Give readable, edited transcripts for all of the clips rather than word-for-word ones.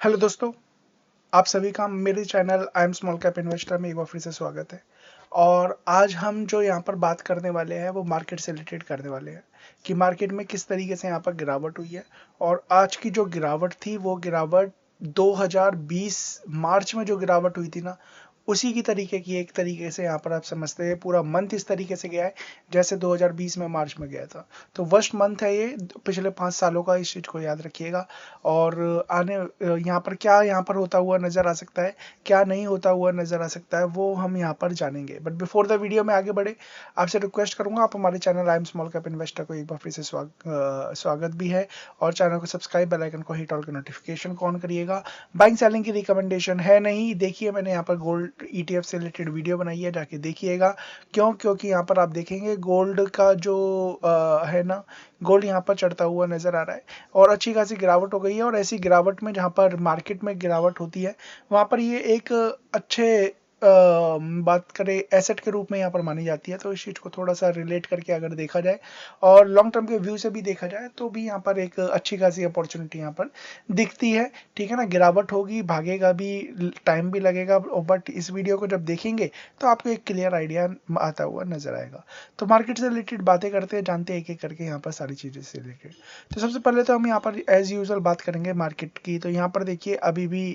Hello दोस्तों, आप सभी का मेरे channel I am small cap investor में एक बार फिर से स्वागत है। और आज हम जो यहाँ पर बात करने वाले हैं वो मार्केट से रिलेटेड करने वाले हैं कि मार्केट में किस तरीके से यहाँ पर गिरावट हुई है। और आज की जो गिरावट थी वो गिरावट 2020 मार्च में जो गिरावट हुई थी ना, उसी की तरीके की एक तरीके से यहाँ पर आप समझते हैं पूरा मंथ इस तरीके से गया है जैसे 2020 में मार्च में गया था। तो वर्स्ट मंथ है ये पिछले 5 सालों का, इस चीज़ को याद रखिएगा। और आने यहाँ पर क्या यहाँ पर होता हुआ नज़र आ सकता है, क्या नहीं होता हुआ नज़र आ सकता है, वो हम यहाँ पर जानेंगे। बट बिफोर द वीडियो में आगे बढ़े, आपसे रिक्वेस्ट करूंगा आप हमारे channel I am small cap investor को एक बार फिर से स्वागत भी है। और चैनल को सब्सक्राइब, बेल आइकन को हिट ऑल के नोटिफिकेशन को ऑन करिएगा। बाइंग सेलिंग की रिकमेंडेशन है नहीं, देखिए मैंने यहाँ पर गोल्ड ETF से रिलेटेड वीडियो बनाई है, जाके देखिएगा। क्यों? क्योंकि यहाँ पर आप देखेंगे गोल्ड का जो है ना, गोल्ड यहाँ पर चढ़ता हुआ नजर आ रहा है और अच्छी खासी गिरावट हो गई है। और ऐसी गिरावट में जहाँ पर मार्केट में गिरावट होती है वहाँ पर ये एक अच्छे बात करें एसेट के रूप में यहाँ पर मानी जाती है। तो इस चीज़ को थोड़ा सा रिलेट करके अगर देखा जाए और लॉन्ग टर्म के व्यू से भी देखा जाए तो भी यहाँ पर एक अच्छी खासी अपॉर्चुनिटी यहाँ पर दिखती है। ठीक है ना, गिरावट होगी, भागेगा भी, टाइम भी लगेगा, बट इस वीडियो को जब देखेंगे तो आपको एक क्लियर आइडिया आता हुआ नजर आएगा। तो मार्केट से रिलेटेड बातें करते हैं, जानते हैं एक एक करके यहाँ पर सारी चीज़ें से रिलेटेड। तो सबसे पहले तो हम यहाँ पर एज यूजुअल बात करेंगे मार्केट की। तो यहाँ पर देखिए अभी भी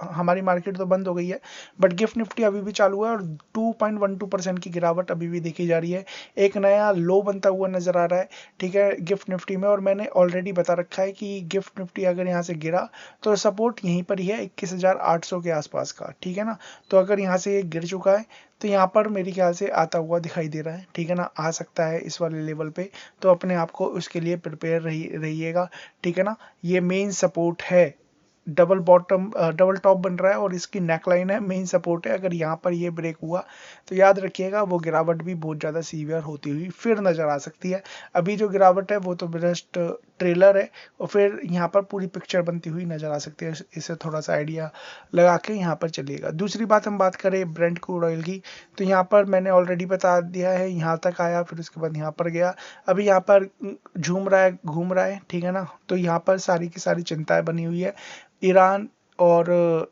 हमारी मार्केट तो बंद हो गई है बट गिफ्ट निफ्टी अभी भी चालू है और 2.12% की गिरावट अभी भी देखी जा रही है। एक नया लो बनता हुआ नजर आ रहा है, ठीक है, गिफ्ट निफ्टी में। और मैंने ऑलरेडी बता रखा है कि गिफ्ट निफ्टी अगर यहाँ से गिरा तो सपोर्ट यहीं पर ही है 21,800 के आसपास का, ठीक है ना। तो अगर यहाँ से ये गिर चुका है तो यहाँ पर मेरे ख्याल से आता हुआ दिखाई दे रहा है, ठीक है ना, आ सकता है इस वाले लेवल पे। तो अपने आप को उसके लिए प्रिपेयर रहिएगा, ठीक है ना। ये मेन सपोर्ट है, डबल बॉटम डबल टॉप बन रहा है और इसकी नेकलाइन है, मेन सपोर्ट है। अगर यहाँ पर ये ब्रेक हुआ तो याद रखिएगा वो गिरावट भी बहुत ज़्यादा सीवियर होती हुई फिर नज़र आ सकती है। अभी जो गिरावट है वो तो जस्ट ट्रेलर है और फिर यहाँ पर पूरी पिक्चर बनती हुई नज़र आ सकती है। इसे थोड़ा सा आइडिया लगा के यहाँ पर चलिएगा। दूसरी बात हम बात करें ब्रेंट क्रूड ऑयल की, तो यहाँ पर मैंने ऑलरेडी बता दिया है, यहाँ तक आया फिर उसके बाद यहाँ पर गया, अभी यहाँ पर झूम रहा है, घूम रहा है, ठीक है ना। तो यहाँ पर सारी की सारी चिंताएं बनी हुई है ईरान और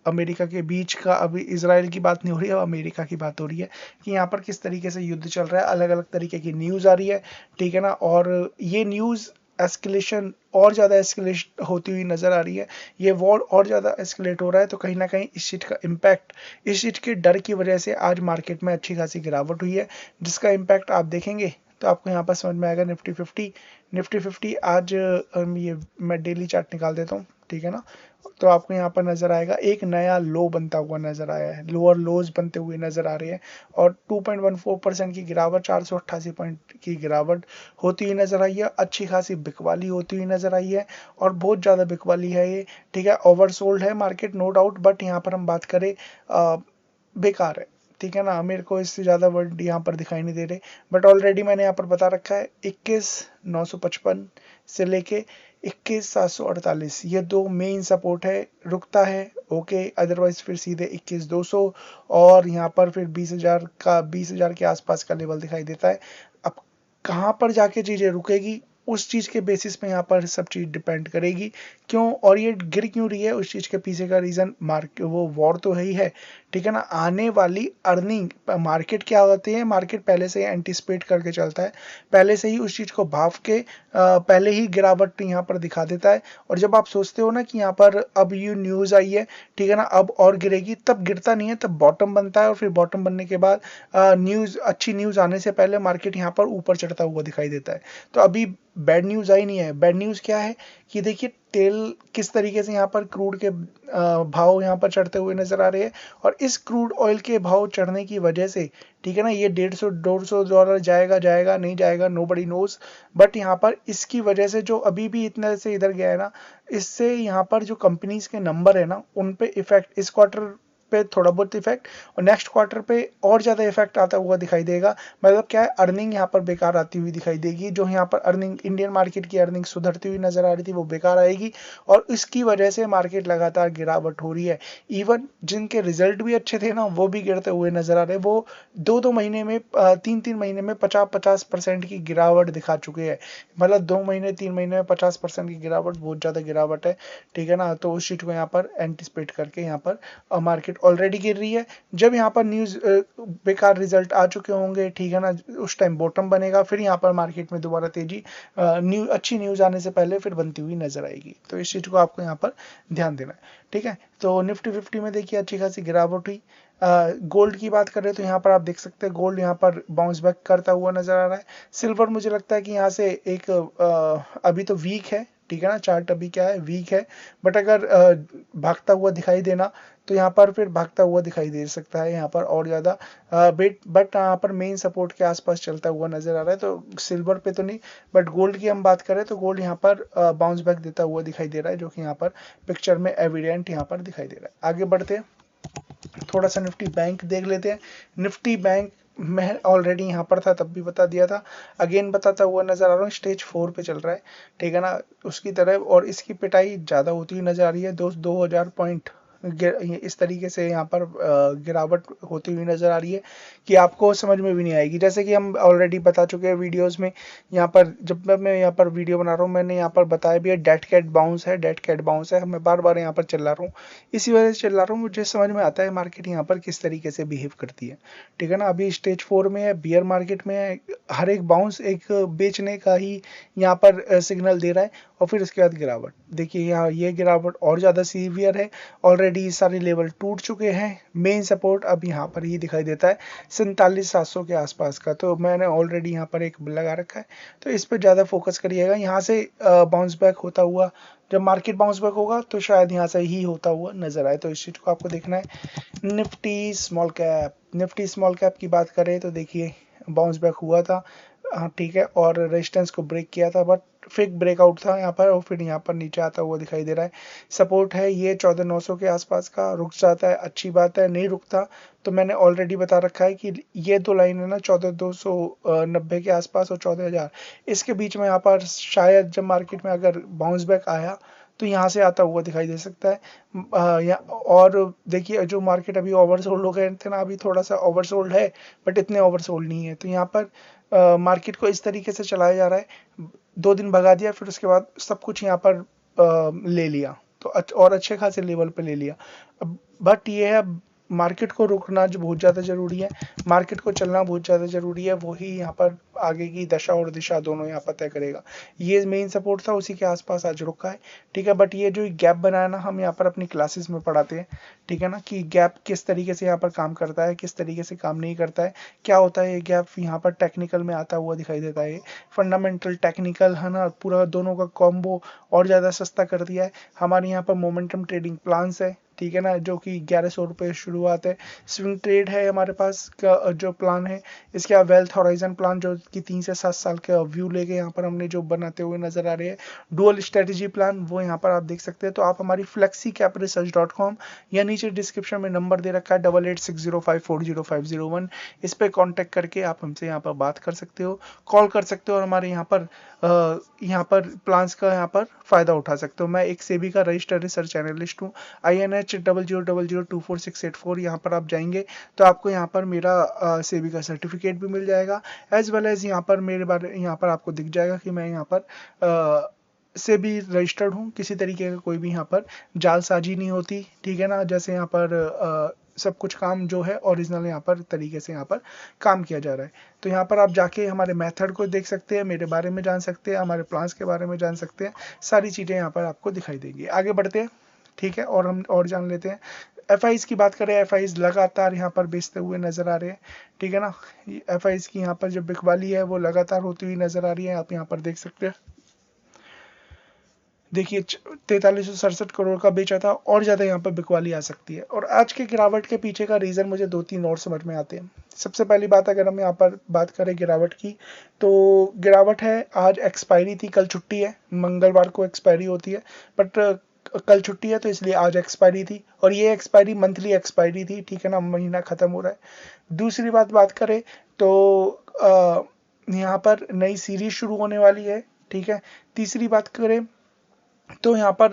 अमेरिका के बीच का। अभी इसराइल की बात नहीं हो रही है, अब अमेरिका की बात हो रही है कि यहाँ पर किस तरीके से युद्ध चल रहा है। अलग अलग तरीके की न्यूज़ आ रही है, ठीक है ना। और ये न्यूज़ एस्केलेशन और ज़्यादा एस्केलेट होती हुई नज़र आ रही है, ये वॉर और ज़्यादा एस्केलेट हो रहा है। तो कहीं ना कहीं इस चीज़ का इम्पैक्ट, इस चीज़ के डर की वजह से आज मार्केट में अच्छी खासी गिरावट हुई है, जिसका इम्पैक्ट आप देखेंगे तो आपको यहाँ पर समझ में आएगा। निफ्टी 50 आज ये मैं डेली चार्ट निकाल देता हूँ, ठीक है ना। तो आपको यहाँ पर नजर आएगा एक नया लो बनता हुआ नजर आया है, लोअर लोज बनते हुए नजर आ रहे हैं। और 2.14% की गिरावट, 488 पॉइंट की गिरावट होती हुई नजर आई है। अच्छी खासी बिकवाली होती हुई नजर आई है और बहुत ज़्यादा बिकवाली है ये, ठीक है। ओवरसोल्ड है मार्केट नो डाउट, बट यहाँ पर हम बात करें बेकार है, ठीक है ना। मेरे को इससे ज़्यादा वर्ड यहाँ पर दिखाई नहीं दे रहे, बट ऑलरेडी मैंने यहाँ पर बता रखा है 21,955 से लेके 21,748 ये दो मेन सपोर्ट है। रुकता है ओके, अदरवाइज फिर सीधे 21,200 और यहाँ पर फिर 20,000 के आसपास का लेवल दिखाई देता है। अब कहाँ पर जाके चीज़ें रुकेगी उस चीज़ के बेसिस पे यहाँ पर सब चीज़ डिपेंड करेगी। क्यों और ये गिर क्यों रही है, उस चीज़ के पीछे का रीज़न मार्केट, वो वॉर तो है ही है, ठीक है ना। आने वाली अर्निंग, मार्केट क्या होती है, मार्केट पहले से ही एंटिसिपेट करके चलता है, पहले से ही उस चीज़ को भाव के पहले ही गिरावट यहाँ पर दिखा देता है। और जब आप सोचते हो ना कि यहाँ पर अब ये न्यूज़ आई है, ठीक है ना, अब और गिरेगी, तब गिरता नहीं है, तब बॉटम बनता है। और फिर बॉटम बनने के बाद न्यूज़, अच्छी न्यूज़ आने से पहले मार्केट यहाँ पर ऊपर चढ़ता हुआ दिखाई देता है। तो अभी बैड न्यूज़ आई नहीं है। बैड न्यूज़ क्या है कि देखिए तेल किस तरीके से यहाँ पर क्रूड के भाव यहाँ पर चढ़ते हुए नजर आ रहे हैं। और इस क्रूड ऑयल के भाव चढ़ने की वजह से, ठीक है ना, ये $150 जाएगा नहीं जाएगा, नोबडी नोज। बट यहाँ पर इसकी वजह से जो अभी भी इतने से इधर गया है ना, इससे यहाँ पर जो कंपनीज के नंबर है ना उन पे इफेक्ट, इस क्वार्टर पे थोड़ा बहुत इफेक्ट, और नेक्स्ट क्वार्टर पे और ज़्यादा इफेक्ट आता हुआ दिखाई देगा। मतलब क्या है, अर्निंग यहाँ पर बेकार आती हुई दिखाई देगी। जो यहाँ पर अर्निंग, इंडियन मार्केट की अर्निंग सुधरती हुई नजर आ रही थी, वो बेकार आएगी, और इसकी वजह से मार्केट लगातार गिरावट हो रही है। इवन जिनके रिजल्ट भी अच्छे थे ना, वो भी गिरते हुए नजर आ रहे हैं। वो 2-2 महीने में, 3-3 महीने में 50-50% की गिरावट दिखा चुके हैं। मतलब 2 महीने 3 महीने में 50% की गिरावट बहुत ज्यादा गिरावट है, ठीक है ना। तो उस चीज को यहाँ पर एंटिसिपेट करके यहाँ पर मार्केट ऑलरेडी गिर रही है। जब यहाँ पर न्यूज बेकार रिजल्ट आ चुके होंगे, ठीक है ना, उस टाइम बॉटम बनेगा, फिर यहाँ पर मार्केट में दोबारा तेजी अच्छी न्यूज आने से पहले फिर बनती हुई नजर आएगी। तो इस चीज को आपको यहाँ पर ध्यान देना है, ठीक है। तो निफ्टी 50 में देखिए अच्छी खासी गिरावट हुई। गोल्ड की बात करें तो यहाँ पर आप देख सकते हैं गोल्ड यहाँ पर बाउंस बैक करता हुआ नजर आ रहा है। सिल्वर मुझे लगता है कि यहाँ से एक अभी तो वीक है, ठीक है ना, चार्ट अभी क्या है, वीक है, बट अगर भागता हुआ दिखाई देना तो यहाँ पर फिर भागता हुआ दिखाई दे सकता है यहाँ पर और ज्यादा, बट यहाँ पर मेन सपोर्ट के आसपास चलता हुआ नजर आ रहा है। तो सिल्वर पे तो नहीं, बट गोल्ड की हम बात करें तो गोल्ड यहाँ पर बाउंस बैक देता हुआ दिखाई दे रहा है, जो कि यहाँ पर पिक्चर में एविडेंट यहाँ पर दिखाई दे रहा है। आगे बढ़ते हैं, थोड़ा सा निफ्टी बैंक देख लेते हैं। निफ्टी बैंक मैं ऑलरेडी यहाँ पर था तब भी बता दिया था, अगेन बताता हुआ नजर आ रहा हूँ, स्टेज 4 पे चल रहा है, ठीक है ना, उसकी तरह, और इसकी पिटाई ज्यादा होती हुई नजर आ रही है। 2000 पॉइंट इस तरीके से यहाँ पर गिरावट होती हुई नजर आ रही है कि आपको समझ में भी नहीं आएगी। जैसे कि हम ऑलरेडी बता चुके हैं वीडियोस में, यहाँ पर जब मैं यहाँ पर वीडियो बना रहा हूँ, मैंने यहाँ पर बताया भी है, डेड कैट बाउंस है, डेड कैट बाउंस है, मैं बार बार यहाँ पर चिल्ला रहा हूँ, इसी वजह से चिल्ला रहा हूँ। मुझे समझ में आता है मार्केट यहाँ पर किस तरीके से बिहेव करती है, ठीक है ना। अभी स्टेज 4 में है, बियर मार्केट में है, हर एक बाउंस एक बेचने का ही यहाँ पर सिग्नल दे रहा है, और फिर उसके बाद गिरावट देखिए, यहाँ ये गिरावट और ज्यादा सीवियर है। ऑलरेडी सारे लेवल टूट चुके हैं। मेन सपोर्ट अब यहाँ पर ही दिखाई देता है 47,700 के आसपास का, तो मैंने ऑलरेडी यहाँ पर एक लगा रखा है, तो इस पर ज्यादा फोकस करिएगा। यहाँ से बाउंस बैक होता हुआ, जब मार्केट बाउंस बैक होगा तो शायद यहाँ से ही होता हुआ नजर आए, तो इस चीज को आपको देखना है। Nifty small cap, Nifty small cap की बात करें तो देखिए बाउंस बैक हुआ था, हाँ ठीक है, और रेजिस्टेंस को ब्रेक किया था, बट फेक ब्रेकआउट था यहाँ पर, और फिर यहाँ पर नीचे आता हुआ दिखाई दे रहा है। सपोर्ट है ये 14,900 के आसपास का, रुक जाता है अच्छी बात है, नहीं रुकता तो मैंने ऑलरेडी बता रखा है कि ये दो लाइन है ना, 14,290 के आसपास और 14,000, इसके बीच में यहाँ पर शायद जब मार्केट में अगर बाउंस बैक आया तो यहाँ से आता हुआ दिखाई दे सकता है। और देखिए जो मार्केट अभी ओवरसोल्ड हो गए थे ना, अभी थोड़ा सा ओवरसोल्ड है, बट इतने ओवरसोल्ड नहीं है, तो यहाँ पर मार्केट को इस तरीके से चलाया जा रहा है। 2 दिन भगा दिया, फिर उसके बाद सब कुछ यहाँ पर ले लिया, तो और अच्छे खासे लेवल पे ले लिया। बट ये है, मार्केट को रुकना जो बहुत ज़्यादा ज़रूरी है, मार्केट को चलना बहुत ज़्यादा ज़रूरी है, वही यहाँ पर आगे की दशा और दिशा दोनों यहाँ पर तय करेगा। ये मेन सपोर्ट था, उसी के आसपास आज रुका है, ठीक है। बट ये जो गैप बनाया ना, हम यहाँ पर अपनी क्लासेस में पढ़ाते हैं, ठीक है ना, कि गैप किस तरीके से यहाँ पर काम करता है, किस तरीके से काम नहीं करता है, क्या होता है ये गैप, यहाँ पर टेक्निकल में आता हुआ दिखाई देता है। फंडामेंटल टेक्निकल है ना, पूरा दोनों का कॉम्बो और ज़्यादा सस्ता कर दिया है। हमारे यहाँ पर मोमेंटम ट्रेडिंग प्लान्स है, ठीक है ना, जो कि 1100 रुपये शुरुआत है। स्विंग ट्रेड है हमारे पास का जो प्लान है, इसके बाद वेल्थ हॉराइजन प्लान जो कि 3 से 7 साल का व्यू लेके यहाँ पर हमने जो बनाते हुए नजर आ रहे हैं। डुअल स्ट्रेटेजी प्लान वो यहाँ पर आप देख सकते हैं। तो आप हमारी flexicapresearch.com या नीचे डिस्क्रिप्शन में नंबर दे रखा है 8860540501, इस पर कॉन्टेक्ट करके आप हमसे यहाँ पर बात कर सकते हो, कॉल कर सकते हो, और हमारे यहाँ पर प्लान्स का यहाँ पर फायदा उठा सकते हो। मैं एक सेबी का रजिस्टर्ड रिसर्च एनालिस्ट हूँ, INH 0000246884। यहाँ पर आप जाएंगे तो आपको यहाँ पर मेरा सेबी का सर्टिफिकेट भी मिल जाएगा, एज वेल एज यहाँ पर मेरे बारे यहाँ पर आपको दिख जाएगा कि मैं यहाँ पर से भी रजिस्टर्ड हूँ। किसी तरीके का कोई भी यहाँ पर जालसाजी नहीं होती, ठीक है ना। जैसे यहाँ पर सब कुछ काम जो है ओरिजिनल यहाँ पर तरीके से यहाँ पर काम किया जा रहा है। तो यहाँ पर आप जाके हमारे मेथड को देख सकते हैं, मेरे बारे में जान सकते हैं, हमारे प्लान्स के बारे में जान सकते हैं, सारी चीज़ें यहाँ पर आपको दिखाई देंगी। आगे बढ़ते हैं, ठीक है, और हम और जान लेते हैं। FIs की बात करें, FIs लगातार यहाँ पर बेचते हुए नजर आ रहे हैं, ठीक है ना। FIs की यहाँ पर जो बिकवाली है वो लगातार होती हुई नजर आ रही है, आप यहाँ पर देख सकते हैं। देखिए 4367 करोड़ का बेचा था, और ज्यादा यहाँ पर बिकवाली आ सकती है। और आज के गिरावट के पीछे का रीजन मुझे 2-3 और समझ में आते हैं। सबसे पहली बात, अगर हम यहाँ पर बात करें गिरावट की, तो गिरावट है, आज एक्सपायरी थी, कल छुट्टी है, मंगलवार को एक्सपायरी होती है, बट कल छुट्टी है तो इसलिए आज एक्सपायरी थी, और ये एक्सपायरी मंथली एक्सपायरी थी, ठीक है ना, महीना खत्म हो रहा है। दूसरी बात करें तो यहाँ पर नई सीरीज शुरू होने वाली है, ठीक है। तीसरी बात करें तो यहाँ पर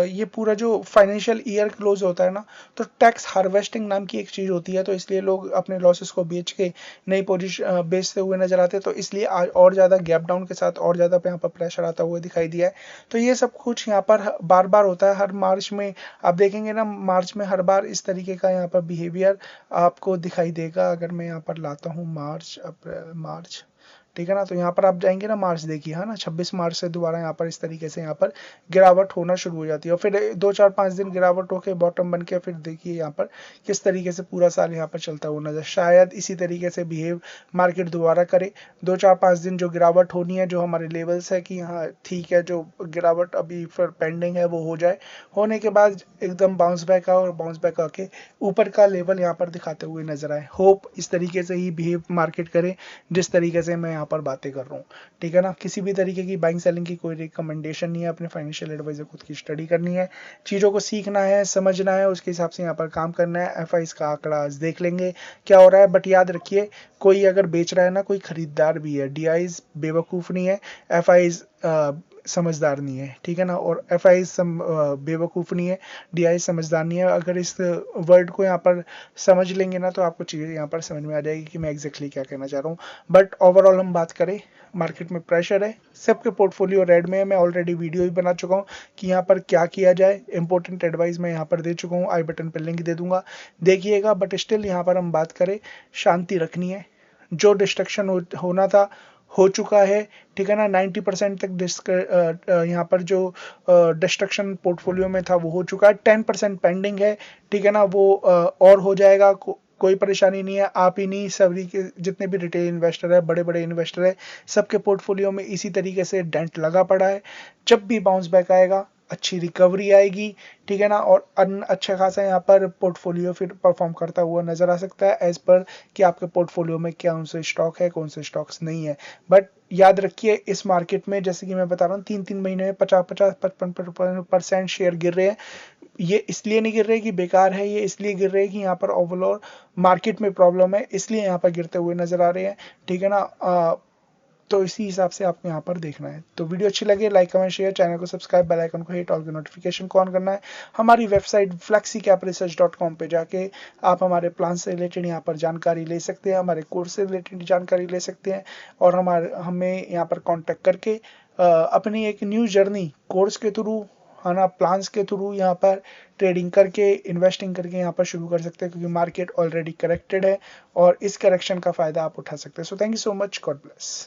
ये पूरा जो फाइनेंशियल ईयर क्लोज होता है ना, तो टैक्स हार्वेस्टिंग नाम की एक चीज़ होती है, तो इसलिए लोग अपने लॉसेस को बेच के नई पोजीशन बेचते हुए नजर आते हैं, तो इसलिए आज और ज़्यादा गैप डाउन के साथ और ज़्यादा यहाँ पर प्रेशर आता हुआ दिखाई दिया है। तो ये सब कुछ यहाँ पर बार बार होता है, हर मार्च में आप देखेंगे ना, मार्च में हर बार इस तरीके का यहाँ पर बिहेवियर आपको दिखाई देगा। अगर मैं यहाँ पर लाता हूँ मार्च, अप्रैल, मार्च, ठीक है ना, तो यहाँ पर आप जाएंगे ना, मार्च देखिए, है ना, 26 मार्च से दोबारा यहाँ पर इस तरीके से यहाँ पर गिरावट होना शुरू हो जाती है, और फिर 2 4 5 दिन गिरावट होकर बॉटम बन के फिर देखिए यहाँ पर किस तरीके से पूरा साल यहाँ पर चलता हुआ नजर, शायद इसी तरीके से बिहेव मार्केट दोबारा करे। 2 4 5 दिन जो गिरावट होनी है, जो हमारे लेवल्स है कि हाँ ठीक है, जो गिरावट अभी फिर पेंडिंग है वो हो जाए, होने के बाद एकदम बाउंस बैक आओ, और बाउंस बैक आके ऊपर का लेवल यहाँ पर दिखाते हुए नजर आए। होप इस तरीके से ही बिहेव मार्केट करे जिस तरीके से मैं यहाँ पर बातें कर रहा हूँ, ठीक है ना। किसी भी तरीके की बाइंग सेलिंग की कोई रिकमेंडेशन नहीं है, अपने फाइनेंशियल एडवाइजर खुद की स्टडी करनी है, चीज़ों को सीखना है, समझना है, उसके हिसाब से यहाँ पर काम करना है। एफआईज का आंकड़ा आज देख लेंगे क्या हो रहा है, बट याद रखिए कोई अगर बेच रहा है ना, कोई खरीदार भी है, डीआईज बेवकूफ़ नहीं है, एफआईज समझदार नहीं है, ठीक है ना, और एफआईज बेवकूफ़ नहीं है, डीआई समझदार नहीं है। अगर इस वर्ड को यहाँ पर समझ लेंगे ना, तो आपको चीज़ें यहाँ पर समझ में आ जाएगी कि मैं एग्जैक्टली क्या कहना चाह रहा हूँ। बट ओवरऑल हम बात करें, मार्केट में प्रेशर है, सबके पोर्टफोलियो रेड में है। मैं ऑलरेडी वीडियो भी बना चुका हूँ कि यहाँ पर क्या किया जाए, इंपॉर्टेंट एडवाइस मैं यहाँ पर दे चुका हूँ, आई बटन पर लिंक दे दूंगा, देखिएगा। बट स्टिल यहाँ पर हम बात करें, शांति रखनी है, जो डिस्ट्रक्शन होना था हो चुका है, ठीक है ना। 90% तक यहाँ पर जो डिस्ट्रक्शन पोर्टफोलियो में था वो हो चुका है, 10% पेंडिंग है, ठीक है ना, वो और हो जाएगा, कोई परेशानी नहीं है। आप ही नहीं, सभी के जितने भी रिटेल इन्वेस्टर है, बड़े बड़े इन्वेस्टर है, सबके पोर्टफोलियो में इसी तरीके से डेंट लगा पड़ा है। जब भी बाउंस बैक आएगा, अच्छी रिकवरी आएगी, ठीक है ना, और अच्छा खासा यहाँ पर पोर्टफोलियो फिर परफॉर्म करता हुआ नजर आ सकता है, एज पर कि आपके पोर्टफोलियो में कौन से स्टॉक है, कौन से स्टॉक्स नहीं है। बट याद रखिए, इस मार्केट में जैसे कि मैं बता रहा हूँ, 3 3 महीने में 50 50 55% शेयर गिर रहे हैं। ये इसलिए नहीं गिर रहे कि बेकार है, ये इसलिए गिर रहे हैं कि यहाँ पर ओवरऑल मार्केट में प्रॉब्लम है, इसलिए यहाँ पर गिरते हुए नजर आ रहे हैं, ठीक है ना। तो इसी हिसाब से आपको यहाँ पर देखना है। तो वीडियो अच्छी लगे, लाइक कमेंट शेयर, चैनल को सब्सक्राइब, बेल आइकन को हिट, ऑल की नोटिफिकेशन को ऑन करना है। हमारी वेबसाइट flexicapresearch.com पे जाके आप हमारे प्लान से रिलेटेड यहाँ पर जानकारी ले सकते हैं, हमारे कोर्स से रिलेटेड जानकारी ले सकते हैं, और हमें यहाँ पर कॉन्टेक्ट करके अपनी एक न्यू जर्नी कोर्स के थ्रू, है ना, प्लान्स के थ्रू यहाँ पर ट्रेडिंग करके, इन्वेस्टिंग करके यहाँ पर शुरू कर सकते हैं, क्योंकि मार्केट ऑलरेडी करेक्टेड है और इस करेक्शन का फायदा आप उठा सकते हैं। So thank you so much, God bless.